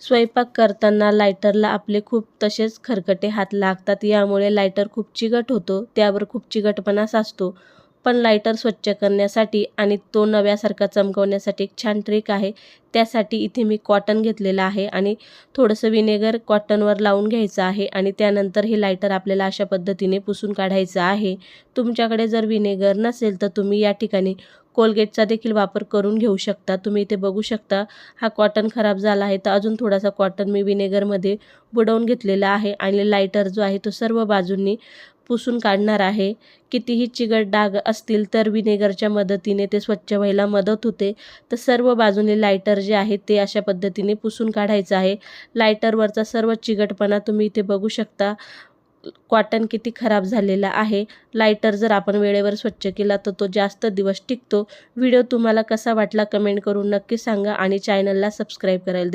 स्वयंपाक करताना लायटरला आपले खूप तसेच खरकटे हात लागतात, यामुळे लायटर खूप चिकट होतो, त्यावर खूप चिकटपणा साचतो. पण लायटर स्वच्छ करण्यासाठी आणि तो नव्यासारखा चमकवण्यासाठी एक छान ट्रिक आहे. त्यासाठी इथे मी कॉटन घेतलेलं आहे आणि थोडंसं विनेगर कॉटनवर लावून घ्यायचं आहे आणि त्यानंतर हे लायटर आपल्याला अशा पद्धतीने पुसून काढायचं आहे. तुमच्याकडे जर विनेगर नसेल तर तुम्ही या ठिकाणी कोलगेटचा देखील वापर करून घेऊ शकता. तुम्ही इथे बघू शकता हा कॉटन खराब झाला आहे, तर अजून थोडासा कॉटन मी विनेगरमध्ये बुडवून घेतलेला आहे आणि लायटर जो आहे तो सर्व बाजूंनी पुसून काढणार आहे. कितीही चिकट डाग असतील तर विनेगरच्या मदतीने ते स्वच्छ व्हायला मदत होते. तर सर्व बाजूने लायटर जे आहे ते अशा पद्धतीने पुसून काढायचं आहे. लायटरवरचा सर्व चिकटपणा तुम्ही इथे बघू शकता. कॉटन किती खराब झालेला आहे. लायटर जर आपण वेळेवर स्वच्छ केला तर तो जास्त दिवस टिकतो. व्हिडिओ तुम्हाला कसा वाटला कमेंट करून नक्की सांगा आणि चॅनलला सबस्क्राईब करायला